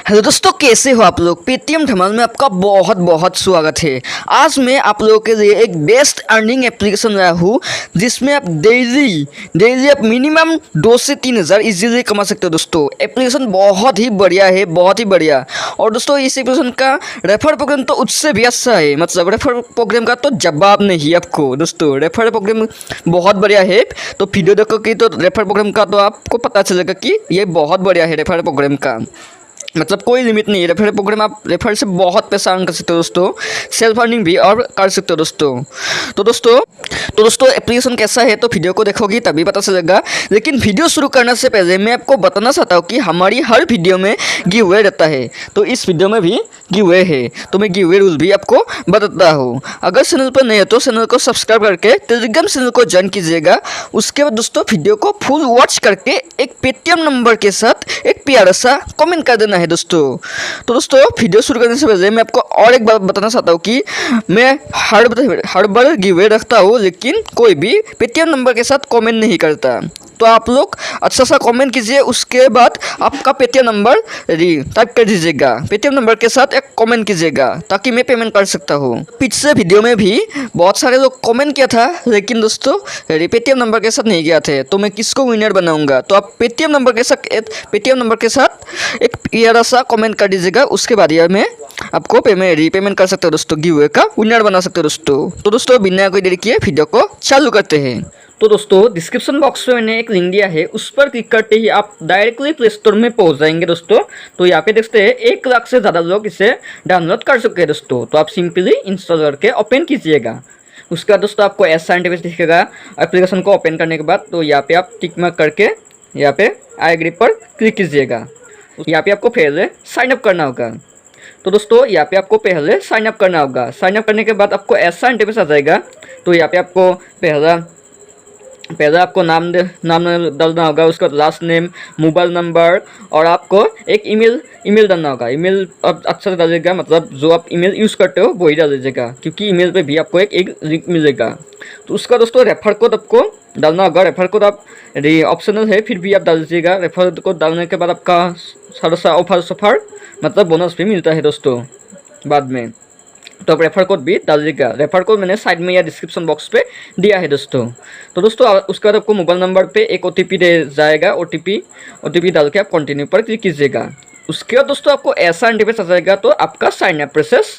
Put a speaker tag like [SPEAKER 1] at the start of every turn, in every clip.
[SPEAKER 1] Hello दोस्तों, कैसे हो आप लोग। पेटीएम धमाल में आपका बहुत बहुत स्वागत है। आज मैं आप लोगों के लिए एक बेस्ट अर्निंग एप्लीकेशन लाया हूँ जिसमें आप डेली आप मिनिमम 2 से 3 हज़ार इजीली कमा सकते हो। दोस्तों एप्लीकेशन बहुत ही बढ़िया है, बहुत ही बढ़िया। और दोस्तों इस एप्लीकेशन का रेफर प्रोग्राम तो उससे भी अच्छा है, मतलब रेफर प्रोग्राम का तो जवाब नहीं आपको। दोस्तों रेफर प्रोग्राम बहुत बढ़िया है, तो वीडियो देखोगे तो रेफर प्रोग्राम का तो आपको पता चलेगा कि ये बहुत बढ़िया है। रेफर प्रोग्राम का मतलब कोई लिमिट नहीं है। रेफर प्रोग्राम आप रेफर से बहुत पैसा अर्न कर सकते हो दोस्तों, सेल्फ अर्निंग भी और कर सकते हो दोस्तों। तो दोस्तों एप्लीकेशन कैसा है तो वीडियो को देखोगी तभी पता चलेगा। लेकिन वीडियो शुरू करने से पहले मैं आपको बताना चाहता हूँ कि हमारी हर वीडियो में गिव अवे रहता है, तो इस वीडियो में भी गिव अवे है, तो मैं गिव अवे रूल भी आपको बताता हूँ। अगर चैनल पर नहीं है तो चैनल को सब्सक्राइब करके टेलीग्राम चैनल को ज्वाइन कीजिएगा। उसके बाद दोस्तों वीडियो को फुल वॉच करके एक पेटीएम नंबर के साथ एक प्यारा सा कमेंट कर देना है दोस्तों। तो दोस्तों वीडियो शुरू करने से पहले मैं आपको और एक बात बताना चाहता हूँ कि मैं हर बार गिव अवे रखता हूँ, लेकिन कोई भी पेटीएम नंबर के साथ कमेंट नहीं करता। तो आप लोग अच्छा सा कमेंट कीजिए, उसके बाद आपका पेटीएम नंबर टाइप कर दीजिएगा। पेटीएम नंबर के साथ एक कमेंट कीजिएगा ताकि मैं पेमेंट कर सकता हूँ। पिछले वीडियो में भी बहुत सारे लोग कमेंट किया था, लेकिन दोस्तों पेटीएम नंबर के साथ नहीं गया थे, तो मैं किसको विनर बनाऊंगा। तो आप पेटीएम नंबर के साथ एक प्यारा सा कमेंट कर दीजिएगा, उसके बाद यार मैं आपको रीपेमेंट कर सकते हो दोस्तों, गिव अवे का विनर बना सकते हो दोस्तों। तो दोस्तों बिना कोई देरी किए वीडियो को चालू करते हैं। तो दोस्तों डिस्क्रिप्शन बॉक्स में मैंने एक लिंक दिया है, उस पर क्लिक करते ही आप डायरेक्टली प्ले स्टोर में पहुंच जाएंगे दोस्तों। तो यहाँ पे देखते हैं 1 लाख से ज़्यादा लोग इसे डाउनलोड कर चुके हैं दोस्तों। तो आप सिंपली इंस्टॉल करके ओपन कीजिएगा। उसके बाद दोस्तों आपको ऐसा इंटरफेस दिखेगा एप्लीकेशन को ओपन करने के बाद। तो यहाँ पे आप टिक मार्क करके यहाँ पे आई एग्री पर क्लिक कीजिएगा। यहाँ पे आपको पहले साइन अप करना होगा। तो दोस्तों यहाँ पे आपको पहले साइन अप करना होगा। साइन अप करने के बाद आपको ऐसा इंटरफेस आ जाएगा। तो यहाँ पे आपको पहला आपको नाम डालना होगा, उसका लास्ट नेम, मोबाइल नंबर, और आपको एक ईमेल डालना होगा। ईमेल आप अच्छा से डालिएगा, मतलब जो आप ईमेल यूज़ करते हो वही डाल दीजिएगा, क्योंकि ईमेल पे भी आपको एक लिंक मिलेगा। तो उसका दोस्तों रेफर कोड आपको डालना होगा। रेफर कोड आप ऑप्शनल है, फिर भी आप डाल दीजिएगा। रेफर कोड डालने के बाद आपका सारा सा ऑफर मतलब बोनस भी मिलता है दोस्तों बाद में। तो आप रेफर कोड भी डाल दीजिएगा। रेफर कोड मैंने साइड में या डिस्क्रिप्शन बॉक्स पे दिया है दोस्तों। तो दोस्तों उसके बाद आपको मोबाइल नंबर पे एक OTP दे जाएगा। OTP डाल के आप कंटिन्यू पर क्लिक कीजिएगा। उसके बाद दोस्तों आपको ऐसा इंटरफेस आ जाएगा, तो आपका साइन अप प्रोसेस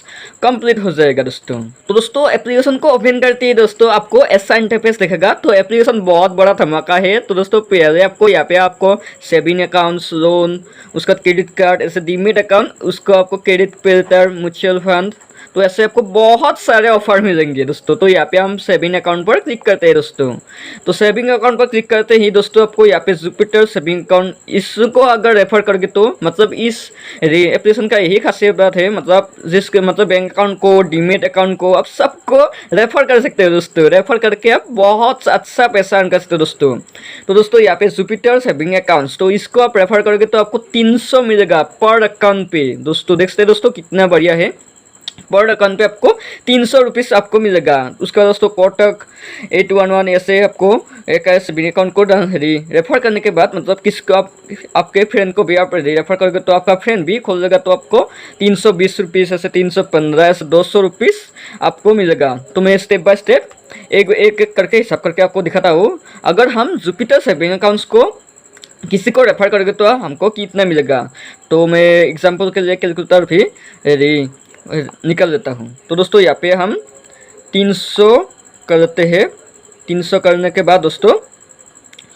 [SPEAKER 1] कंप्लीट हो जाएगा दोस्तों। तो दोस्तों एप्लीकेशन को ओपन करते ही दोस्तों आपको ऐसा इंटरफेस दिखेगा। तो एप्लीकेशन बहुत बड़ा धमाका है। तो दोस्तों पहले आपको यहाँ पे आपको सेविंग अकाउंट्स, लोन, उसका क्रेडिट कार्ड, ऐसे डीमेट अकाउंट, उसको आपको क्रेडिट पेल्टर, म्यूचुअल फंड, तो ऐसे आपको बहुत सारे ऑफर मिलेंगे दोस्तों। तो यहाँ पे हम सेविंग अकाउंट पर क्लिक करते हैं दोस्तों। तो सेविंग अकाउंट पर क्लिक करते ही दोस्तों आपको यहाँ पे जुपिटर सेविंग अकाउंट, इसको अगर रेफर करके तो मतलब इस एप्लीकेशन का यही खासियत बात है, मतलब बैंक अकाउंट को, डीमेट अकाउंट को आप सबको रेफर कर सकते हो दोस्तों। रेफर करके आप बहुत अच्छा पैसा अर्न कर सकते हो दोस्तों। तो दोस्तों यहाँ पे जुपिटर सेविंग अकाउंट्स, तो इसको आप रेफर करोगे तो आपको 300 मिलेगा पर अकाउंट पे दोस्तों। देखते हैं दोस्तों कितना बढ़िया है। पर अकाउंट पे आपको 300 रुपीज़ आपको मिलेगा। उसका दोस्तों कोटक 811 ऐसे आपको एक सेविंग अकाउंट को रेफर करने के बाद, मतलब किसको आपके फ्रेंड को भी आप रेफर करोगे तो आपका फ्रेंड भी खोल लेगा, तो आपको 320 रुपीज़ ऐसे 315 ऐसे 200 रुपीज़ आपको मिलेगा। तो मैं स्टेप बाय स्टेप एक करके हिसाब करके आपको दिखाता हूँ। अगर हम जुपिटर सेविंग अकाउंट्स को किसी को रेफर करोगे तो हमको कितना मिलेगा, तो मैं एग्जाम्पल के लिए कैलकुलेटर भी निकल देता हूँ। तो दोस्तों यहाँ पे हम 300 करते हैं। 300 करने के बाद दोस्तों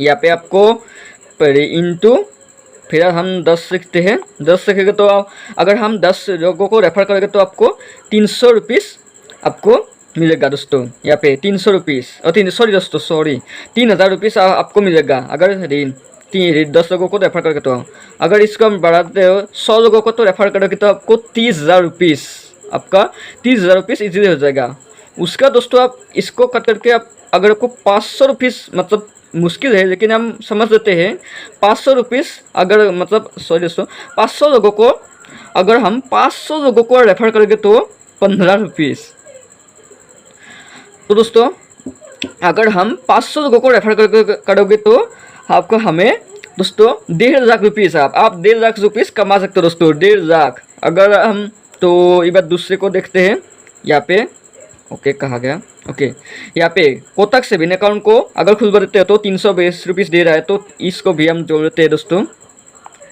[SPEAKER 1] यहाँ पे आपको इंटू, फिर हम 10 सीखते हैं। 10 सीखेंगे तो अगर हम 10 लोगों को रेफर करेंगे तो आपको 300 रुपीज़ आपको मिलेगा दोस्तों। यहाँ पे 300 रुपीज़ और 3000 रुपीज़ आपको मिलेगा अगर 10 लोगों को रेफर करके। तो अगर इसको हम बढ़ाते हो 100 लोगों को तो रेफर करोगे तो आपको 30,000 रुपीज़, आपका 30,000 रुपीज़ इजीली हो जाएगा। उसका दोस्तों आप इसको कट करके आप अगर आपको 500 रुपीज़, मतलब मुश्किल है लेकिन हम समझ लेते हैं 500 रुपीज़ अगर मतलब 500 लोगों को अगर हम 500 लोगों को रेफर करेंगे तो 15 रुपीज़। तो दोस्तों अगर हम 500 लोगों को रेफर करोगे तो आपको हमें दोस्तों 1.5 लाख रुपीज़ आप 1.5 लाख रुपीज़ कमा सकते हो दोस्तों, 1.5 लाख। अगर हम तो ये बात दूसरे को देखते हैं यहाँ पे। ओके, कहा गया। ओके, यहाँ पे कोटक सेविंग अकाउंट को अगर खुलवा देते हो तो 320 रुपीज़ दे रहा है, तो इसको भी हम जोड़ देते हैं दोस्तों।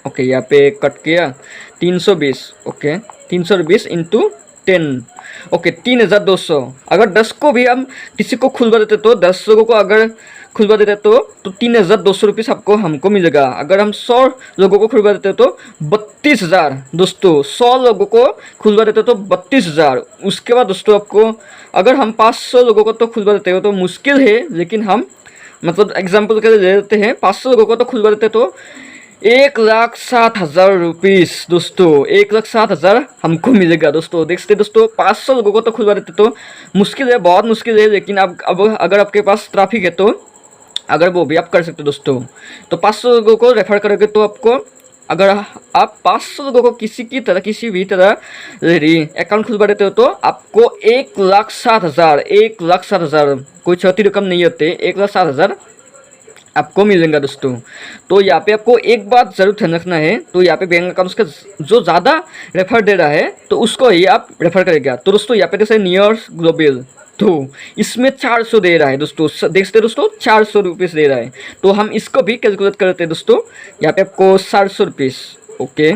[SPEAKER 1] ओके, यहाँ पे कट किया 320। Okay, 320 into 10। ओके, 3200। अगर 10 को भी हम किसी को खुलवा देते तो 10 लोगों को अगर खुलवा देते तो 3200 रुपीज़ आपको हमको मिलेगा। अगर हम 100 लोगों को खुलवा देते तो 32,000 दोस्तों। 100 लोगों को खुलवा देते तो 32,000। उसके बाद दोस्तों आपको अगर हम 500 लोगों को तो खुलवा देते हो तो मुश्किल है, लेकिन हम मतलब एग्जाम्पल के लिए ले लेते हैं, 500 लोगों को तो खुलवा देते तो 1,60,000 रुपीज़ दोस्तों। 1,60,000 हमको मिलेगा दोस्तों। देखते दोस्तों 500 लोगों को तो खुलवा देते तो मुश्किल है, बहुत मुश्किल है, लेकिन अब अगर आपके पास ट्रैफिक है तो अगर वो भी आप कर सकते हो दोस्तों। तो 500 लोगों को रेफर करोगे तो आपको अगर आप 500 लोगों को किसी भी तरह अकाउंट खुलवा देते हो तो आपको 1,60,000 1,60,000 कोई छोटी रकम नहीं होती, 1,60,000 आपको मिलेगा दोस्तों। तो यहाँ पे आपको एक बात ज़रूर ध्यान रखना है, तो यहाँ पे बैंक अकाउंट्स का जो ज़्यादा रेफर दे रहा है तो उसको ही आप रेफर करेगा। तो दोस्तों यहाँ पे जैसे नियर ग्लोबल, तो इसमें 400 दे रहा है दोस्तों। देखते दोस्तों 400 रुपीज़ दे रहा है, तो हम इसको भी कैलकुलेट करते हैं दोस्तों। यहाँ पे आपको 400 रुपीज़। Okay,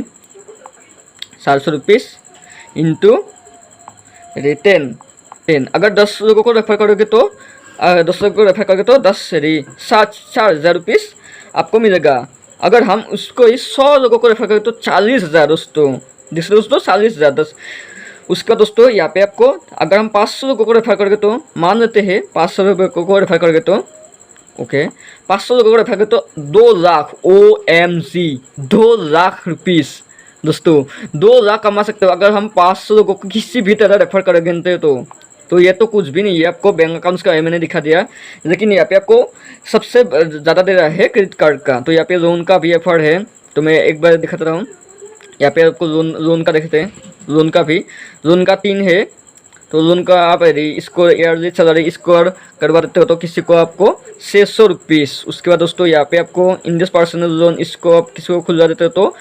[SPEAKER 1] 400 rupees into 10। अगर 10 लोगों को रेफर करोगे तो 10 लोगों को रेफर करोगे तो 4,000 रुपीज़ आपको मिलेगा। अगर हम उसको 100 लोगों को रेफर करें तो 40,000 दोस्तों। जिससे दोस्तों 40,000 10। उसका दोस्तों यहाँ पे आपको अगर हम 500 लोगों को रेफर करेंगे तो मान लेते हैं 500 लोगों को रेफर करेंगे तो ओके 500 लोगों को रेफर करें तो 2 लाख OMG 2 लाख रुपीज़ दोस्तों। 2 लाख कमा सकते हो अगर हम 500 लोगों को किसी भी तरह रेफर करेंगे तो ये तो कुछ भी नहीं है। आपको बैंक अकाउंट्स का मैंने दिखा दिया, लेकिन यहाँ पे आपको सबसे ज़्यादा दे रहा है क्रेडिट कार्ड का। तो यहाँ पे लोन का भी ऑफर है, तो मैं एक बार दिखाता रहा हूँ। यहाँ पे आपको लोन का देखते हैं, लोन का 3 है। तो लोन का आप इसको ईयरली सैलरी स्कोर करवा देते हो तो किसी को आपको 600 रुपीज़। उसके बाद दोस्तों यहाँ पे आपको इंडियस पर्सनल लोन, इसको आप किसी को खुलवा देते हो तो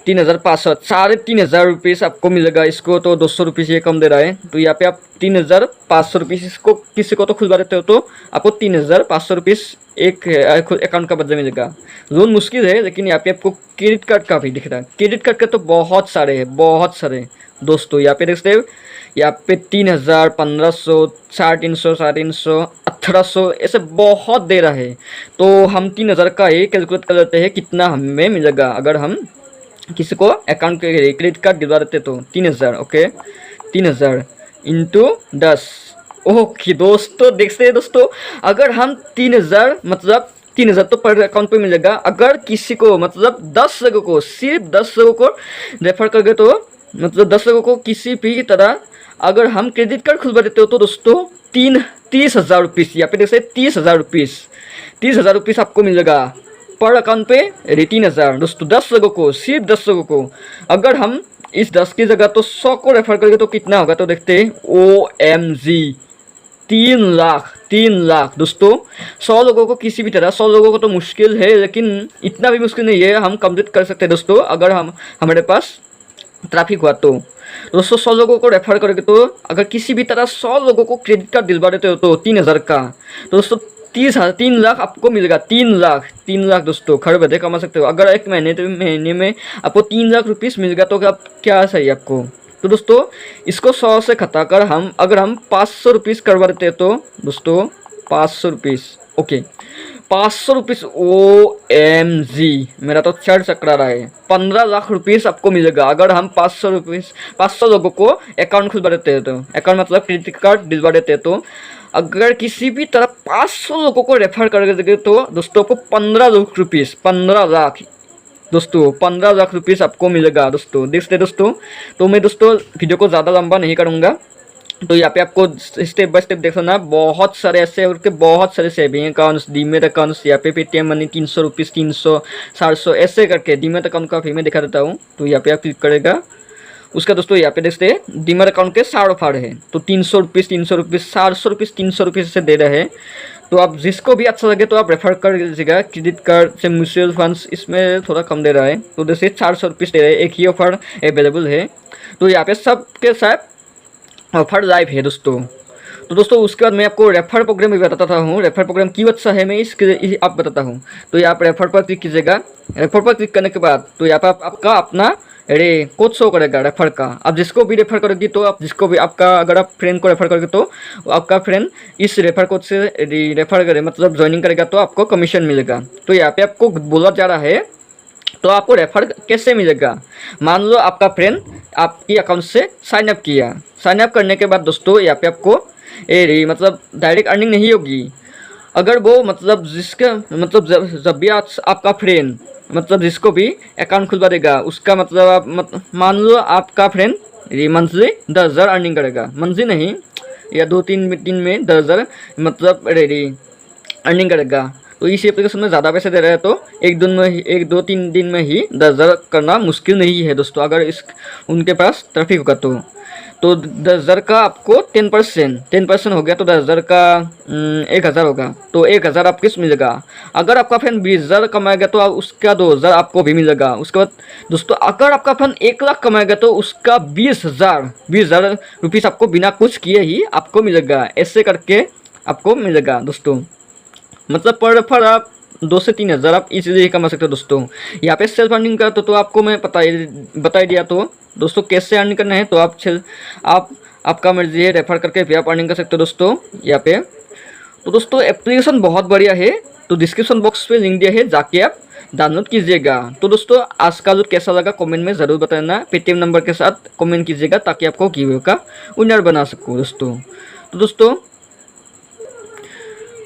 [SPEAKER 1] 3,500 3,500 रुपीज़ आपको मिलेगा। इसको तो 200 रुपीज़ ये कम दे रहा है, तो यहाँ पे आप 3,500 रुपीज़ इसको किसी को तो खुलवा देते हो तो आपको 3,500 रुपीज़ एक अकाउंट का बदला मिलेगा। लोन मुश्किल है, लेकिन यहाँ पे आपको क्रेडिट कार्ड का भी दिख रहा है। क्रेडिट कार्ड का तो बहुत सारे हैं, बहुत सारे दोस्तों। यहाँ पे देखते हैं, यहाँ पे 3,000, 1,500, 350, 350, 1,800 ऐसे बहुत दे रहा है। तो हम 3,000 का ही कैलकुलेट कर लेते हैं कितना हमें मिलेगा अगर हम किसी को अकाउंट के क्रेडिट कार्ड दिलवा देते तो 3,000। Okay, 3,000 into 10। ओके दोस्तों, देखते हैं दोस्तों, अगर हम 3,000 मतलब 3,000 तो पर अकाउंट पे मिलेगा। अगर किसी को मतलब 10 लोगों को, सिर्फ 10 लोगों को रेफर करके तो मतलब 10 लोगों को किसी भी तरह अगर हम क्रेडिट कार्ड खुलवा देते हो तो दोस्तों 30,000 रुपीज़, यहाँ पे देखते 30,000 रुपीज़, 30,000 रुपीज़ आपको मिलेगा पर अकाउंट पे। 3,000 दोस्तों, 10 लोगों को, सिर्फ 10 लोगों को। अगर हम इस 10 की जगह तो 100 को रेफर करेंगे तो कितना होगा, तो देखते हैं। OMG 3 लाख, 3 लाख दोस्तों। 100 लोगों को किसी भी तरह, 100 लोगों को तो मुश्किल है, लेकिन इतना भी मुश्किल नहीं है, हम कंप्लीट कर सकते हैं दोस्तों अगर हमारे पास ट्रैफिक हुआ तो। दोस्तों 100 लोगों को रेफर करेंगे तो अगर किसी भी तरह 100 लोगों को क्रेडिट कार्ड दिलवा देते हो तो 3,000 का, तो दोस्तों 3 लाख आपको मिलेगा। 3 लाख दोस्तों घर बैठे कमा सकते हो। अगर एक महीने में आपको 3 लाख रुपीज़ मिलेगा तो क्या चाहिए आपको। तो दोस्तों इसको 100 से घटाकर अगर हम 500 रुपीज़ करवा देते हैं तो दोस्तों 500 रुपीज़। ओके, 500 रुपीज़ OMG मेरा तो चढ़ चकरा रहा है। 15 लाख रुपीज़ आपको मिलेगा अगर हम 500 लोगों को अकाउंट खुलवा देते हैं तो, अकाउंट मतलब क्रेडिट कार्ड दिलवा देते हैं तो। अगर किसी भी तरह 500 लोगों को रेफर कर देंगे तो दोस्तों आपको 15 लाख रुपीज़, 15 लाख दोस्तों, 15 लाख रुपीज़ आपको मिलेगा दोस्तों। देखते दोस्तों, तो मैं दोस्तों वीडियो को ज़्यादा लंबा नहीं करूँगा। तो यहाँ पे आपको स्टेप बाय स्टेप देखना, बहुत सारे ऐसे करके बहुत सारे सेविंग अकाउंट्स, डीमेट अकाउंट्स, यहाँ पे पेटीएम मनी 300 रुपीज़, 300, 400 ऐसे करके डीमेट अकाउंट का भी मैं दिखा देता हूँ। तो यहाँ पे आप क्लिक करेगा, उसका दोस्तों यहाँ पे देखते हैं डीमेट अकाउंट के 4 ऑफर है। तो 300 रुपीज़, 300 रुपीज़, 400 रुपीज़, 300 रुपीज़ से दे रहे हैं। तो आप जिसको भी अच्छा लगे तो आप रेफर कर लीजिएगा। क्रेडिट कार्ड से म्यूचुअल फंड्स इसमें थोड़ा कम दे रहा है, तो जैसे 400 रुपीज़ दे रहा है, एक ही ऑफर अवेलेबल है। तो यहाँ पे सबके साथ ऑफर लाइव है दोस्तों। तो दोस्तों उसके बाद मैं आपको रेफर प्रोग्राम भी बताता हूँ। रेफर प्रोग्राम क्यों अच्छा है मैं इसके आप बताता हूँ। तो यहाँ पर रेफर पर क्लिक कीजिएगा। रेफर पर क्लिक करने के बाद तो यहाँ पर आपका अपना कोड शो करेगा रेफर का। आप जिसको भी रेफर करोगी तो आप जिसको भी आपका अगर आप फ्रेंड को रेफर करोगे तो आपका फ्रेंड इस रेफर कोड से रेफर करे मतलब ज्वाइनिंग करेगा तो आपको कमीशन मिलेगा। तो यहाँ पे आपको बोला जा रहा है तो आपको रेफर कैसे मिलेगा। मान लो आपका फ्रेंड आपकी अकाउंट से साइन अप किया। साइन अप करने के बाद दोस्तों यहाँ पे आपको मतलब डायरेक्ट अर्निंग नहीं होगी। अगर वो मतलब जिसका मतलब जब भी आपका फ्रेंड मतलब जिसको भी अकाउंट खुलवा देगा उसका मतलब आप मान लो आपका फ्रेंड मंथली 10,000 अर्निंग करेगा। मंथली नहीं या 2-3 दिन में 10,000 मतलब अर्निंग करेगा। तो इस एप्लीकेशन में ज़्यादा पैसे दे रहे हैं तो एक 2-3 दिन में ही 10,000 करना मुश्किल नहीं है दोस्तों, अगर इस उनके पास ट्रैफिक होगा तो 10,000 का आपको 10% हो गया तो 10,000 का 1,000 होगा, तो 1,000 आपको किस मिलेगा। अगर आपका फ्रेंड 20,000 कमाएगा तो उसका 2,000 आपको भी मिलेगा। उसके बाद दोस्तों अगर आपका फ्रेंड 1,00,000 कमाएगा तो उसका 20,000 रुपीज़ आपको बिना कुछ किए ही आपको मिलेगा। ऐसे करके आपको मिलेगा दोस्तों। मतलब पर आप 2 से 3,000 आप इजीली कमा सकते हो दोस्तों। यहाँ पे सेल्फ अर्निंग का तो आपको मैं बता दिया। तो दोस्तों कैसे अर्निंग करना है तो आप आपका मर्जी है, रेफर करके भी आप अर्निंग कर सकते हो दोस्तों यहाँ पे। तो दोस्तों एप्लीकेशन बहुत बढ़िया है, तो डिस्क्रिप्शन बॉक्स पे लिंक दिया है, जाके आप डाउनलोड कीजिएगा। तो दोस्तों आज का जो कैसा लगा कमेंट में ज़रूर बताना। पेटीएम नंबर के साथ कमेंट कीजिएगा ताकि आपको गिव का विनर बना सकूँ दोस्तों।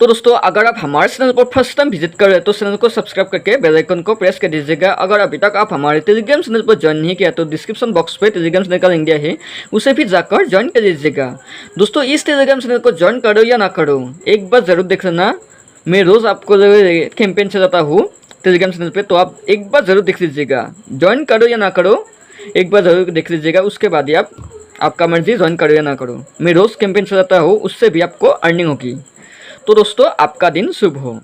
[SPEAKER 1] तो दोस्तों अगर आप हमारे चैनल पर फर्स्ट टाइम विजिट कर रहे हैं तो चैनल को सब्सक्राइब करके बेल आइकन को प्रेस कर दीजिएगा। अगर अभी तक आप हमारे टेलीग्राम चैनल पर ज्वाइन नहीं किया तो डिस्क्रिप्शन बॉक्स पे टेलीग्राम चैनल का लिंक दिया है, उसे भी जाकर ज्वाइन कर लीजिएगा। दोस्तों इस टेलीग्राम चैनल को ज्वाइन करो या ना करो एक बार ज़रूर देख लेना। मैं रोज़ आपको कैंपेन चलाता हूँ टेलीग्राम चैनल पर, तो आप एक बार ज़रूर देख लीजिएगा। ज्वाइन करो या ना करो एक बार ज़रूर देख लीजिएगा, उसके बाद ही आपका मर्जी ज्वाइन करो या ना करो। मैं रोज़ कैंपेन चलाता हूँ, उससे भी आपको अर्निंग होगी। तो दोस्तों आपका दिन शुभ हो।